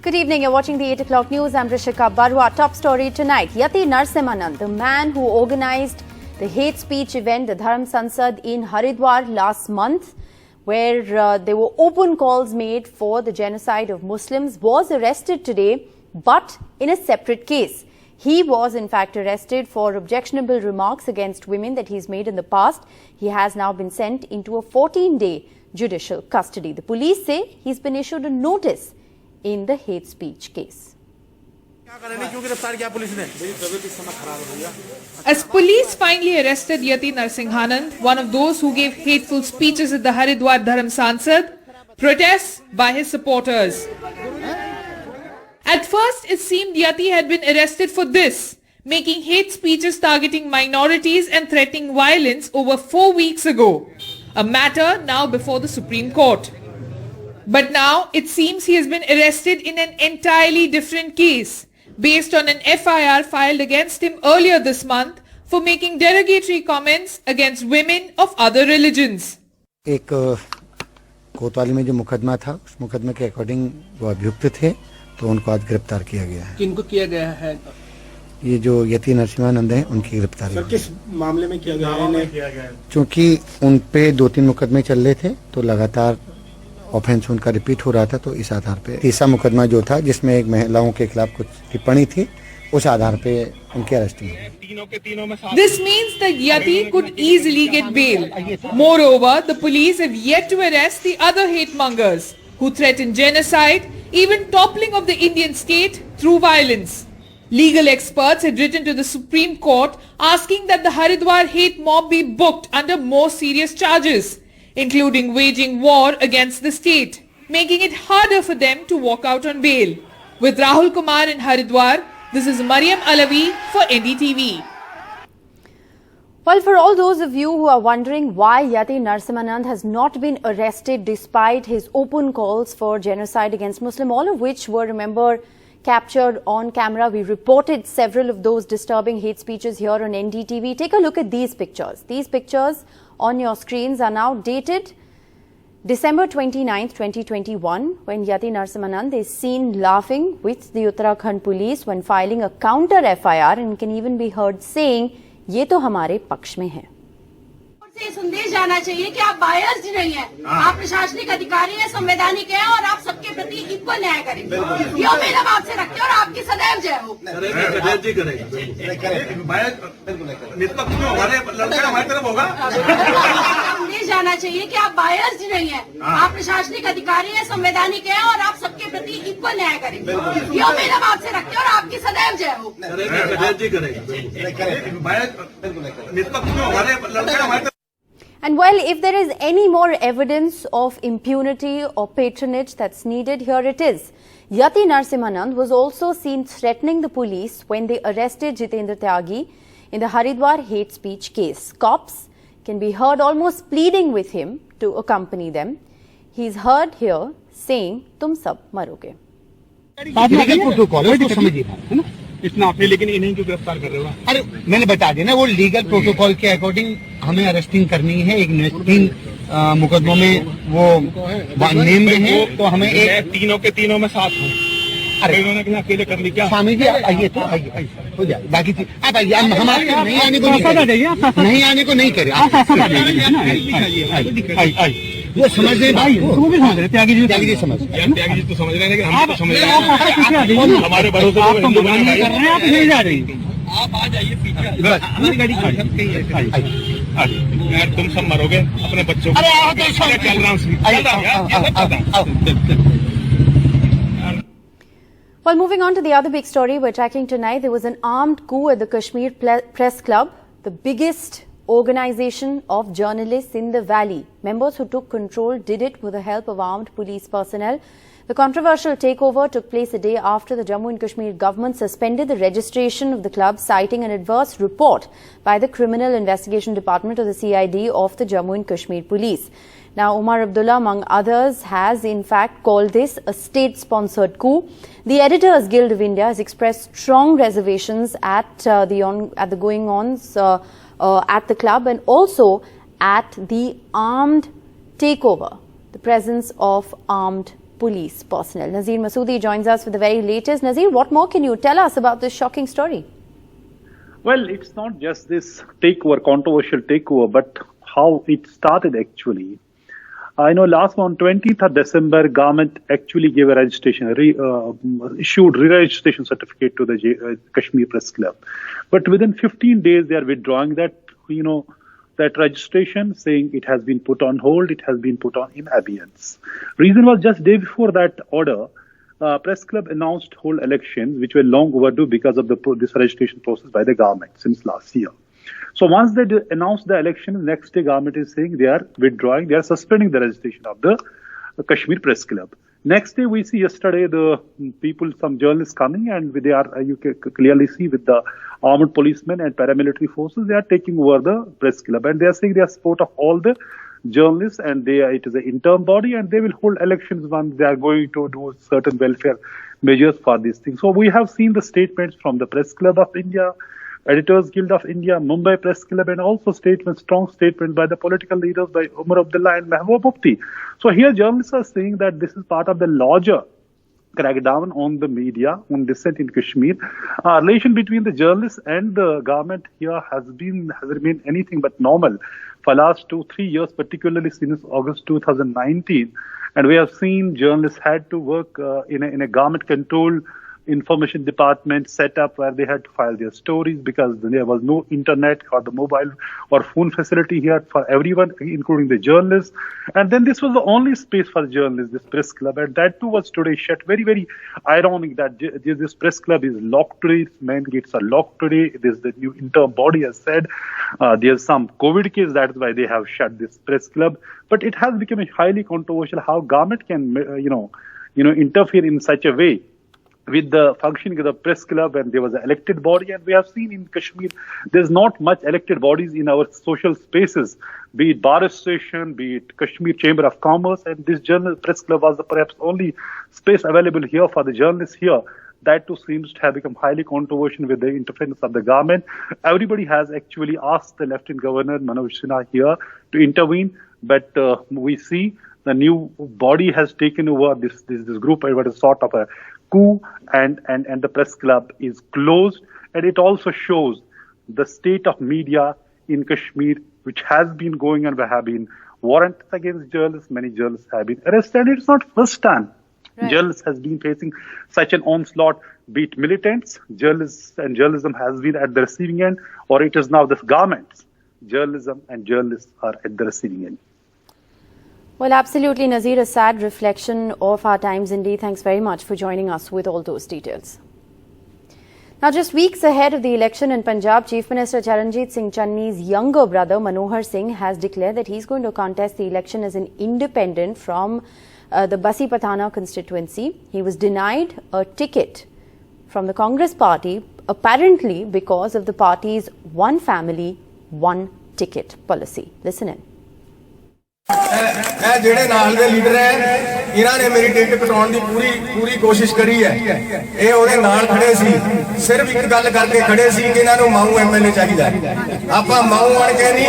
Good evening, you're watching the 8 o'clock news. I'm Rishika Barua. Top story tonight. Yati Narsinghanand, the man who organized the hate speech event, the Dharam Sansad in Haridwar last month, where there were open calls made for the genocide of Muslims, was arrested today, but in a separate case. He was in fact arrested for objectionable remarks against women that he's made in the past. He has now been sent into a 14-day judicial custody. The police say he's been issued a notice in the hate speech case. As police finally arrested Yati Narsinghanand, one of those who gave hateful speeches at the Haridwar Dharam Sansad, protests by his supporters. At first, it seemed Yati had been arrested for this, making hate speeches targeting minorities and threatening violence over 4 weeks ago, a matter now before the Supreme Court. But now it seems he has been arrested in an entirely different case, based on an FIR filed against him earlier this month for making derogatory comments against women of other religions. एक कोतवाली में जो मुकदमा था, उस मुकदमे के according वो अभियुक्त थे, तो उनको आज गिरफ्तार किया गया है। किनको किया गया है? ये जो यति नरसिंहानंद हैं, उनकी गिरफ्तारी। सर, किस मामले में किया गया है? क्योंकि उन पे 2-3 मुकदमे चल रहे थे, तो लगातार ऑफेंस उनका रिपीट हो रहा था, तो इस आधार पे तीसरा मुकदमा जो था, जिसमें एक महिलाओं के खिलाफ कुछ टिप्पणी थी, उस आधार पे उनकी अरेस्टिंग है। This means that Yati could easily get bail. Moreover, the police have yet to arrest the other hate mongers who threaten genocide, even toppling of the Indian state through violence. Legal experts had written to the Supreme Court asking that the Haridwar hate mob be booked under more serious charges, including waging war against the state, making it harder for them to walk out on bail. With Rahul Kumar in Haridwar, this is Mariam Alavi for NDTV. Well, for all those of you who are wondering why Yati Narsinghanand has not been arrested despite his open calls for genocide against Muslims, all of which were, remember, captured on camera. We reported several of those disturbing hate speeches here on NDTV. Take a look at these pictures. These pictures on your screens are now dated December 29th, 2021, when Yati Narsinghanand is seen laughing with the Uttarakhand police when filing a counter FIR, and can even be heard saying, ये तो हमारे पक्ष में है। संदेश जाना चाहिए कि आप बायस्ड नहीं हैं, आप प्रशासनिक अधिकारी हैं, संवैधानिक हैं और आप सबके प्रति इक्वल न्याय करें। ये उम्मीद हम आपसे रखते हैं और आपकी सदैव जय हो। संदेश जाना चाहिए कि आप बायस्ड नहीं हैं, आप प्रशासनिक अधिकारी हैं, संवैधानिक हैं और आप सबके प्रति इक्वल न्याय करें। ये उम्मीद हम आपसे रखते हैं और आपकी सदैव जय हो। And well, if there is any more evidence of impunity or patronage that's needed, here it is. Yati Narsinghanand was also seen threatening the police when they arrested Jitendra Tyagi in the Haridwar hate speech case. Cops can be heard almost pleading with him to accompany them. He's heard here saying, "Tum sab maroge." इतना आपने, लेकिन इन्हीं को गिरफ्तार कर रहे हो? अरे मैंने बता दिया ना, वो लीगल प्रोटोकॉल के अकॉर्डिंग हमें अरेस्टिंग करनी है। एक 3 मुकदमों में वो नेम है, तो हमें एक तीनों के तीनों में साथ हूँ। अरे इन्होंने कहीं अकेले कर ली क्या? स्वामी जी आइए, तो आइए हो जाए। बाकी चीज आप आइए, हम आपके नहीं आने को नहीं करे। वो समझ रहे भाई, वो भी समझ रहे, त्यागी जी समझ, त्यागी जी तो समझ रहे हैं, लेकिन हम तो समझ रहे हैं। हमारे भरोसे कर रहे हैं, आप नहीं जा रही। आप आ जाइए पीछे, हमारी गाड़ी यार, तुम सब मरोगे अपने बच्चों को। चल रहा हूँ। Well, moving on to the other big story we're tracking tonight, there was an armed coup at the Kashmir Press Club, the biggest organization of journalists in the valley. Members who took control did it with the help of armed police personnel. The controversial takeover took place a day after the Jammu and Kashmir government suspended the registration of the club, citing an adverse report by the Criminal Investigation Department of the CID of the Jammu and Kashmir Police. Now, Umar Abdullah, among others, has in fact called this a state-sponsored coup. The Editors Guild of India has expressed strong reservations at the going-ons at the club and also at the armed takeover, the presence of armed police personnel. Nazir Masoodi joins us with the very latest. Nazir, what more can you tell us about this shocking story? Well, it's not just this takeover, controversial takeover, but how it started actually. I know last month, 20th of December, government actually gave a registration, issued re-registration certificate to the Kashmir Press Club. But within 15 days, they are withdrawing that, that registration, saying it has been put on hold, it has been put on in abeyance. Reason was just day before that order, Press Club announced hold elections, which were long overdue because of this registration process by the government since last year. So once they announced the election, next day government is saying they are withdrawing, they are suspending the registration of the Kashmir Press Club. Next day we see yesterday the people, some journalists coming, and they are, you can clearly see with the armed policemen and paramilitary forces, they are taking over the press club, and they are saying they are support of all the journalists, and it is an interim body, and they will hold elections once they are going to do certain welfare measures for these things. So we have seen the statements from the Press Club of India, Editors Guild of India, Mumbai Press Club, and also strong statements by the political leaders, by Umar Abdullah and Mehbooba Mufti. So here journalists are saying that this is part of the larger crackdown on the media, on dissent in Kashmir. Relation between the journalists and the government here has remained anything but normal for last 2-3 years, particularly since August 2019. And we have seen journalists had to work in a government-controlled information department set up where they had to file their stories because there was no internet or the mobile or phone facility here for everyone, including the journalists. And then this was the only space for journalists, this press club. And that too was today shut. Very, very ironic that this press club is locked today. Its main gates are locked today. There's the new interim body has said there's some COVID case. That's why they have shut this press club. But it has become highly controversial how government can, interfere in such a way with the functioning of the press club, and there was an elected body. And we have seen in Kashmir, there's not much elected bodies in our social spaces, be it Bar Association, be it Kashmir Chamber of Commerce, and this press club was the perhaps only space available here for the journalists here. That too seems to have become highly controversial with the interference of the government. Everybody has actually asked the Lieutenant Governor Manoj Sinha here to intervene, but we see the new body has taken over this group. It was a sort of a coup, and the press club is closed. And it also shows the state of media in Kashmir, which has been going on. There have been warrants against journalists. Many journalists have been arrested. It's not first time. Right. Journalists has been facing such an onslaught, be it militants, journalists and journalism has been at the receiving end, or it is now the governments. Journalism and journalists are at the receiving end. Well, absolutely, Nazir, a sad reflection of our times indeed. Thanks very much for joining us with all those details. Now, just weeks ahead of the election in Punjab, Chief Minister Charanjit Singh Channi's younger brother, Manohar Singh, has declared that he's going to contest the election as an independent from the Basi Pathana constituency. He was denied a ticket from the Congress party, apparently because of the party's one family, one ticket policy. Listen in. ਜਿਹੜੇ ਨਾਲ ਦੇ leader ਹੈ ਇਹਨਾਂ ਨੇ ਮੇਰੀ ticket ਕਟਾਉਣ ਦੀ ਪੂਰੀ ਕੋਸ਼ਿਸ਼ ਕਰੀ ਹੈ ਇਹ ਉਹਦੇ ਨਾਲ ਖੜੇ ਸੀ ਸਿਰਫ ਇੱਕ ਗੱਲ ਕਰਕੇ ਖੜੇ ਸੀ ਕਿ ਇਹਨਾਂ ਨੂੰ ਮਾਊ ਐਮਐਲਏ ਚਾਹੀਦਾ ਆਪਾਂ ਮਾਊ ਬਣ ਕੇ ਨਹੀਂ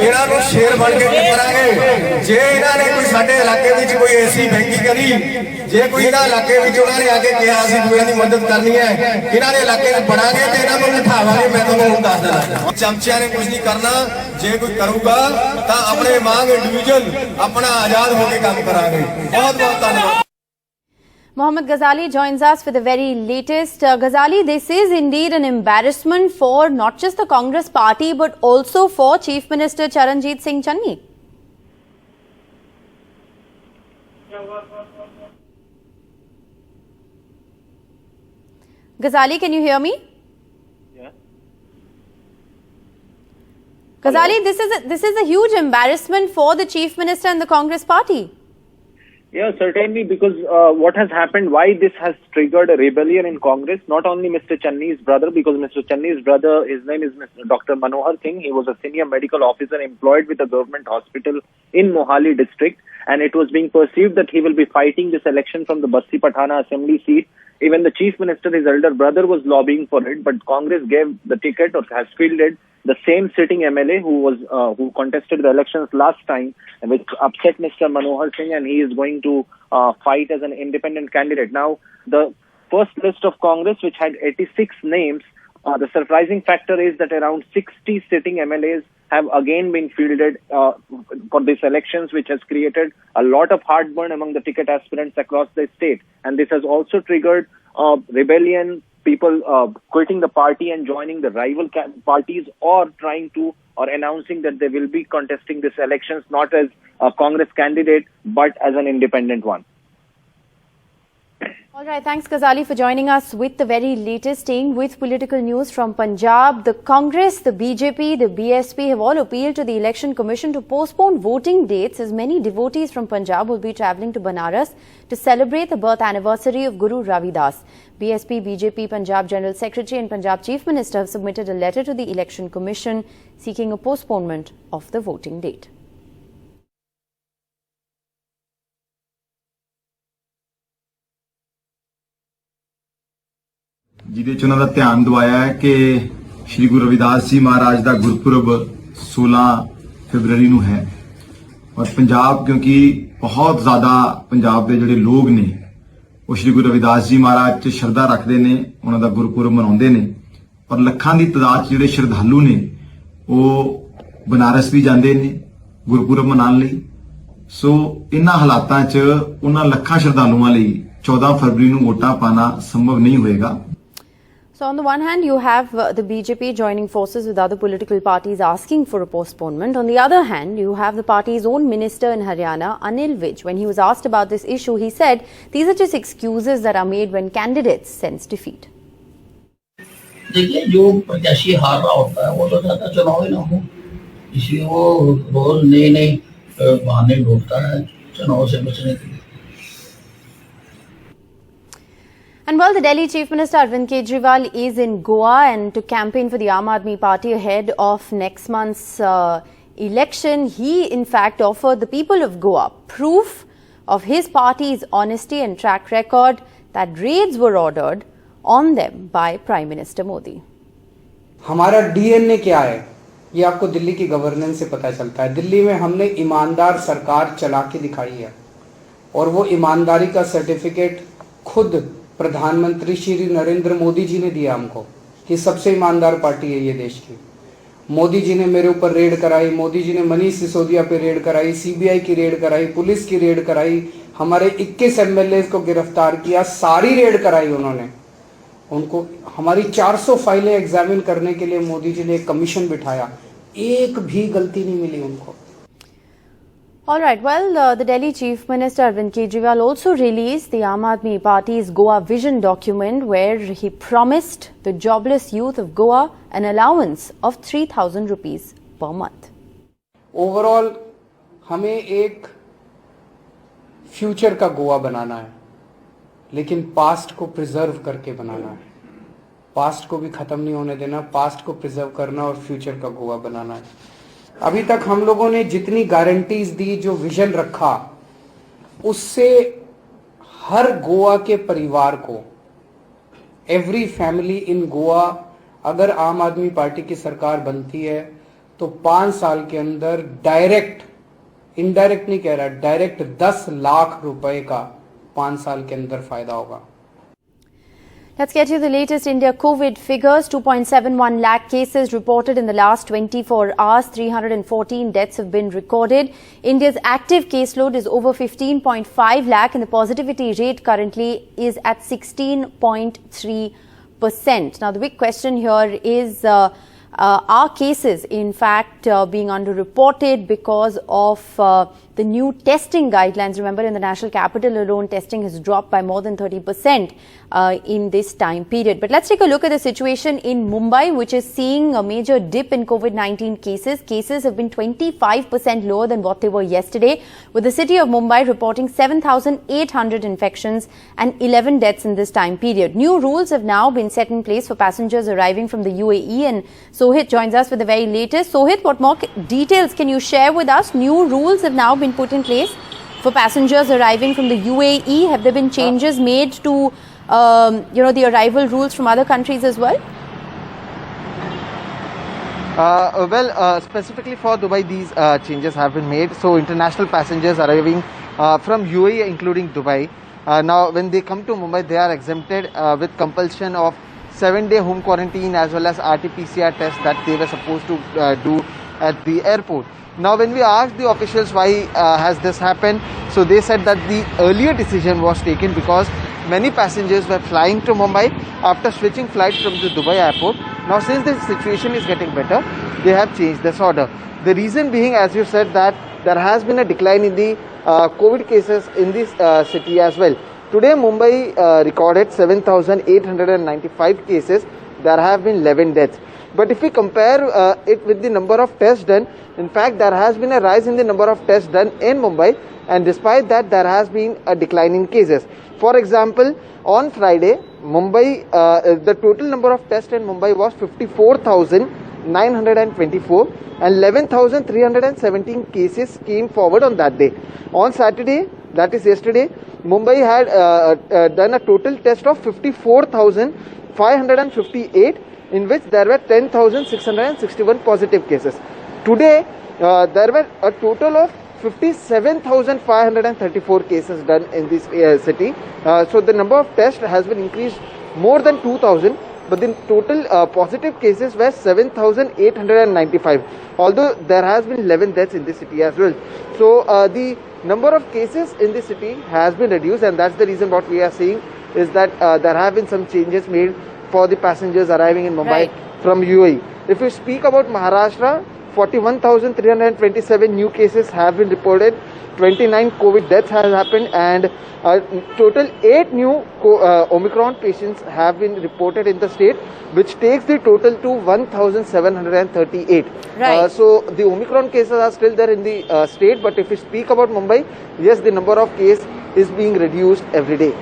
ਇਹਨਾਂ ਨੂੰ ਸ਼ੇਰ ਬਣ ਕੇ ਟੱਕਰਾਂਗੇ ਜੇ ਇਹਨਾਂ ਨੇ ਕੋਈ ਸਾਡੇ ਇਲਾਕੇ ਵਿੱਚ ਕੋਈ ਐਸੀ ਬੈਂਕੀ ਕਰੀ ਜੇ ਕੋਈ ਇਹਨਾਂ ਇਲਾਕੇ ਵਿੱਚ ਉਹਨਾਂ ਨੇ ਆ ਕੇ ਕਿਹਾ ਅਸੀਂ ਦੂਜਿਆਂ ਦੀ ਮਦਦ ਕਰਨੀ ਹੈ ਇਹਨਾਂ ਦੇ ਇਲਾਕੇ ਵਿੱਚ ਬੜਾਂਗੇ ਤੇ ਇਹਨਾਂ ਨੂੰ ਬਿਠਾਵਾਂਗੇ ਮੈਂ ਤੁਹਾਨੂੰ ਹੁਣ ਦੱਸ ਦਿੰਦਾ ਚਮਚਿਆਂ ਨੇ ਕੁਝ ਨਹੀਂ ਕਰਨਾ ਜੇ ਕੋਈ ਕਰੂਗਾ ਤਾਂ ਆਪਣੇ ਵਾਂਗ ਇੰਡੀਵਿਜੂਅਲ अपना आजाद होके काम करांगे बहुत धन्यवाद. Mohammad Ghazali joins us for the very latest. Ghazali, this is indeed an embarrassment for not just the Congress party but also for Chief Minister Charanjit Singh Channi. Ghazali, can you hear me? Ghazali, this is a huge embarrassment for the Chief Minister and the Congress party. Yeah, certainly, because what has happened, why this has triggered a rebellion in Congress, not only Mr. Channi's brother, because Mr. Channi's brother, his name is Mr. Dr. Manohar Singh. He was a senior medical officer employed with a government hospital in Mohali district, and it was being perceived that he will be fighting this election from the Basi Pathana assembly seat Even the chief minister, his elder brother, was lobbying for it, but Congress gave the ticket or has fielded the same sitting MLA who contested the elections last time, which upset Mr. Manohar Singh, and he is going to fight as an independent candidate. Now, the first list of Congress, which had 86 names, the surprising factor is that around 60 sitting MLAs have again been fielded for these elections, which has created a lot of heartburn among the ticket aspirants across the state. And this has also triggered rebellion, people quitting the party and joining the rival parties, or trying to or announcing that they will be contesting these elections not as a Congress candidate but as an independent one. All right, thanks Ghazali for joining us with the very latest. Staying with political news from Punjab, the Congress, the BJP, the BSP have all appealed to the Election Commission to postpone voting dates, as many devotees from Punjab will be travelling to Banaras to celebrate the birth anniversary of Guru Ravidas. BSP, BJP, Punjab General Secretary and Punjab Chief Minister have submitted a letter to the Election Commission seeking a postponement of the voting date. ਜਿਹਦੇ ਚ ਉਹਨਾਂ ਦਾ ਧਿਆਨ ਦਿਵਾਇਆ ਹੈ ਕਿ ਸ਼੍ਰੀ ਗੁਰੂ ਰਵਿਦਾਸ ਜੀ ਮਹਾਰਾਜ ਦਾ ਗੁਰਪੁਰਬ 16 ਫਰਵਰੀ ਨੂੰ ਹੈ ਔਰ ਪੰਜਾਬ ਕਿਉਂਕਿ ਬਹੁਤ ਜ਼ਿਆਦਾ ਪੰਜਾਬ ਦੇ ਜਿਹੜੇ ਲੋਕ ਨੇ ਉਹ ਸ਼੍ਰੀ ਗੁਰੂ ਰਵਿਦਾਸ ਜੀ ਮਹਾਰਾਜ 'ਚ ਸ਼ਰਧਾ ਰੱਖਦੇ ਨੇ, ਉਹਨਾਂ ਦਾ ਗੁਰਪੁਰਬ ਮਨਾਉਂਦੇ ਨੇ ਔਰ ਲੱਖਾਂ ਦੀ ਤਾਦਾਦ ਜਿਹੜੇ ਸ਼ਰਧਾਲੂ ਨੇ ਉਹ ਬਨਾਰਸ ਵੀ ਜਾਂਦੇ ਨੇ ਗੁਰਪੁਰਬ ਮਨਾਉਣ ਲਈ। ਸੋ ਇਹਨਾਂ ਹਾਲਾਤਾਂ 'ਚ ਉਹਨਾਂ ਲੱਖਾਂ ਸ਼ਰਧਾਲੂਆਂ ਲਈ 14 ਫਰਵਰੀ ਨੂੰ ਵੋਟਾਂ ਪਾਣਾ ਸੰਭਵ ਨਹੀਂ ਹੋਏਗਾ। So on the one hand, you have the BJP joining forces with other political parties asking for a postponement. On the other hand, you have the party's own minister in Haryana, Anil Vij. When he was asked about this issue, he said these are just excuses that are made when candidates sense defeat. देखिए, जो प्रत्याशी हार रहा होता है वो तो चाहता चुनाव ही ना हो, इसलिए वो रोज नए बहाने ढूंढता है चुनाव से बचने के लिए। And while the Delhi Chief Minister Arvind Kejriwal is in Goa and to campaign for the Aam Aadmi Party ahead of next month's election, he in fact offered the people of Goa proof of his party's honesty and track record that raids were ordered on them by Prime Minister Modi. हमारा DNA क्या है ये आपको दिल्ली की governance से पता चलता है। दिल्ली में हमने ईमानदार सरकार चला के दिखाई है और वो ईमानदारी का सर्टिफिकेट खुद प्रधानमंत्री श्री नरेंद्र मोदी जी ने दिया हमको कि सबसे ईमानदार पार्टी है ये देश की। मोदी जी ने मेरे ऊपर रेड कराई, मोदी जी ने मनीष सिसोदिया पे रेड कराई, सीबीआई की रेड कराई, पुलिस की रेड कराई, हमारे 21 एमएलए को गिरफ्तार किया, सारी रेड कराई उन्होंने। उनको हमारी 400 फाइलें एग्जामिन करने के लिए मोदी जी ने एक कमीशन बिठाया, एक भी गलती नहीं मिली उनको। All right, well, the Delhi Chief Minister Arvind Kejriwal also released the Aam Aadmi Party's Goa Vision document, where he promised the jobless youth of Goa an allowance of 3,000 rupees per month. Overall हमें एक future का गोवा बनाना है, लेकिन past को preserve करके बनाना है। Past को भी खत्म नहीं होने देना, पास्ट को प्रिजर्व करना और फ्यूचर का गोवा बनाना है। अभी तक हम लोगों ने जितनी गारंटीज दी, जो विजन रखा, उससे हर गोवा के परिवार को, एवरी फैमिली इन गोवा, अगर आम आदमी पार्टी की सरकार बनती है तो 5 साल के अंदर डायरेक्ट, इनडायरेक्ट नहीं कह रहा, डायरेक्ट 10 लाख रुपए का 5 साल के अंदर फायदा होगा। Let's get you the latest India COVID figures. 2.71 lakh cases reported in the last 24 hours. 314 deaths have been recorded. India's active caseload is over 15.5 lakh and the positivity rate currently is at 16.3%. Now, the big question here is, are cases in fact being underreported because of the new testing guidelines? Remember, in the national capital alone, testing has dropped by more than 30% in this time period. But let's take a look at the situation in Mumbai, which is seeing a major dip in COVID-19 cases. Cases have been 25% lower than what they were yesterday, with the city of Mumbai reporting 7,800 infections and 11 deaths in this time period. New rules have now been set in place for passengers arriving from the UAE, and Sohit joins us with the very latest. Sohit, what more details can you share with us? New rules have now been put in place for passengers arriving from the UAE. Have there been changes made to the arrival rules from other countries as well? Specifically for Dubai, these changes have been made. So international passengers arriving from UAE, including Dubai, now when they come to Mumbai, they are exempted with compulsion of 7-day home quarantine as well as RT-PCR test that they were supposed to do at the airport. Now when we asked the officials why has this happened, so they said that the earlier decision was taken because many passengers were flying to Mumbai after switching flights from the Dubai airport. Now since the situation is getting better, they have changed this order. The reason being, as you said, that there has been a decline in the COVID cases in this city as well. Today Mumbai recorded 7,895 cases. There have been 11 deaths. But if we compare it with the number of tests done, in fact there has been a rise in the number of tests done in Mumbai, and despite that there has been a decline in cases. For example, on Friday, Mumbai, the total number of tests in Mumbai was 54,924 and 11,317 cases came forward on that day. On Saturday, that is yesterday, Mumbai had done a total test of 54,558, in which there were 10,661 positive cases. Today, there were a total of 57,534 cases done in this city. So the number of tests has been increased more than 2,000, but the total positive cases were 7,895. Although there has been 11 deaths in the city as well. So the number of cases in the city has been reduced, and that's the reason what we are seeing is that there have been some changes made for the passengers arriving in Mumbai from UAE. If we speak about Maharashtra, 41,327 new cases have been reported, 29 COVID deaths has happened, and total 8 new Omicron patients have been reported in the state, which takes the total to 1,738. So the Omicron cases are still there in the state, but if we speak about Mumbai, yes, the number of cases is being reduced every day.